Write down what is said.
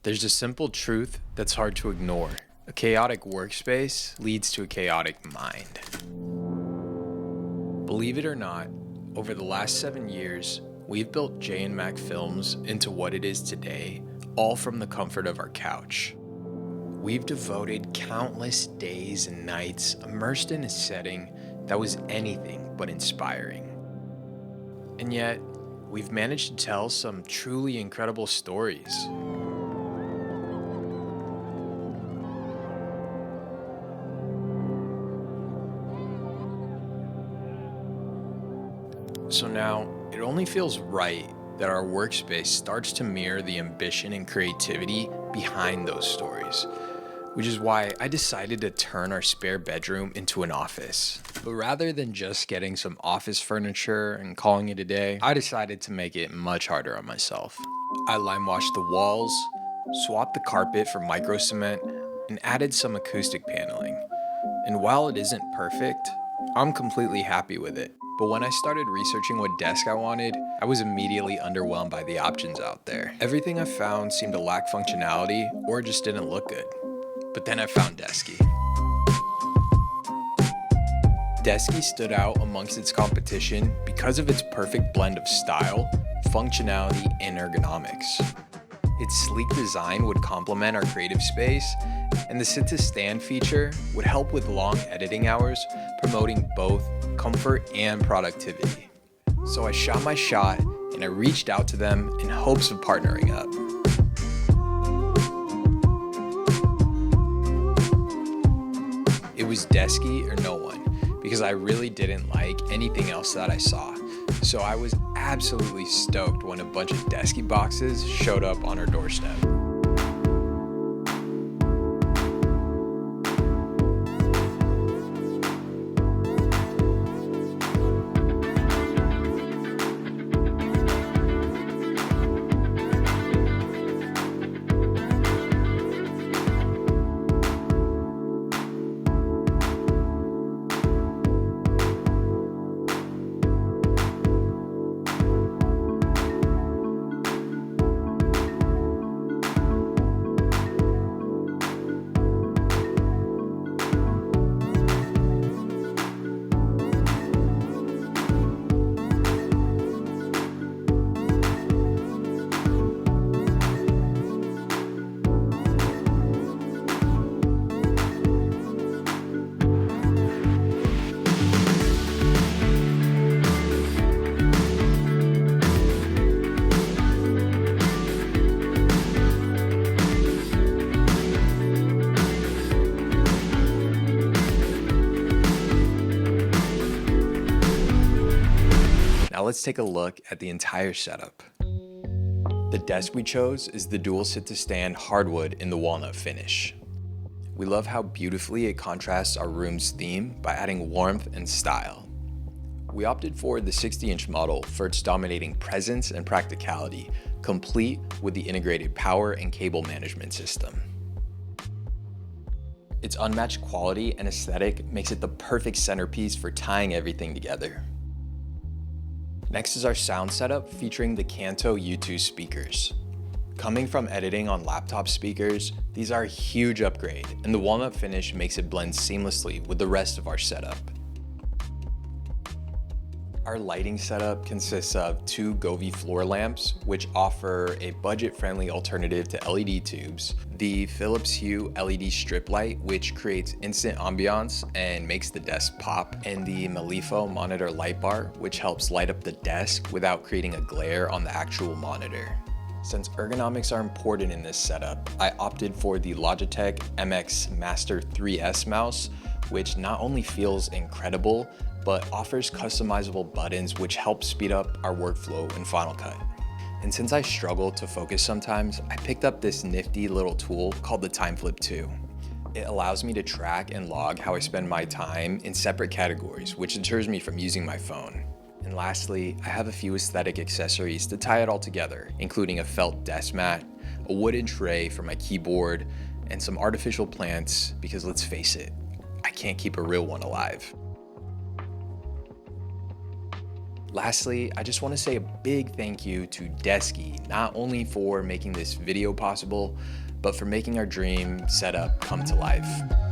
There's a simple truth that's hard to ignore. A chaotic workspace leads to a chaotic mind. Believe it or not, over the last 7 years, we've built J&Mac Films into what it is today, all from the comfort of our couch. We've devoted countless days and nights immersed in a setting that was anything but inspiring. And yet, we've managed to tell some truly incredible stories. So now, it only feels right that our workspace starts to mirror the ambition and creativity behind those stories, which is why I decided to turn our spare bedroom into an office. But rather than just getting some office furniture and calling it a day, I decided to make it much harder on myself. I lime washed the walls, swapped the carpet for micro cement, and added some acoustic paneling. And while it isn't perfect, I'm completely happy with it. But when I started researching what desk I wanted, I was immediately underwhelmed by the options out there. Everything I found seemed to lack functionality or just didn't look good. But then I found Desky. Desky stood out amongst its competition because of its perfect blend of style, functionality, and ergonomics. Its sleek design would complement our creative space, and the sit-to-stand feature would help with long editing hours, promoting both comfort and productivity. So I shot my shot and I reached out to them in hopes of partnering up. It was Desky or no one, because I really didn't like anything else that I saw. So I was absolutely stoked when a bunch of Desky boxes showed up on our doorstep. Now let's take a look at the entire setup. The desk we chose is the dual sit-to-stand hardwood in the walnut finish. We love how beautifully it contrasts our room's theme by adding warmth and style. We opted for the 60-inch model for its dominating presence and practicality, complete with the integrated power and cable management system. Its unmatched quality and aesthetic makes it the perfect centerpiece for tying everything together. Next is our sound setup featuring the Kanto YU2 speakers. Coming from editing on laptop speakers, these are a huge upgrade, and the walnut finish makes it blend seamlessly with the rest of our setup. Our lighting setup consists of 2 Govee floor lamps, which offer a budget-friendly alternative to LED tubes, the Philips Hue LED strip light, which creates instant ambiance and makes the desk pop, and the Malifaux monitor light bar, which helps light up the desk without creating a glare on the actual monitor. Since ergonomics are important in this setup, I opted for the Logitech MX Master 3S mouse, which not only feels incredible, but offers customizable buttons which help speed up our workflow in Final Cut. And since I struggle to focus sometimes, I picked up this nifty little tool called the Time Flip 2. It allows me to track and log how I spend my time in separate categories, which deters me from using my phone. And lastly, I have a few aesthetic accessories to tie it all together, including a felt desk mat, a wooden tray for my keyboard, and some artificial plants because let's face it, I can't keep a real one alive. Lastly, I just want to say a big thank you to Desky, not only for making this video possible, but for making our dream setup come to life.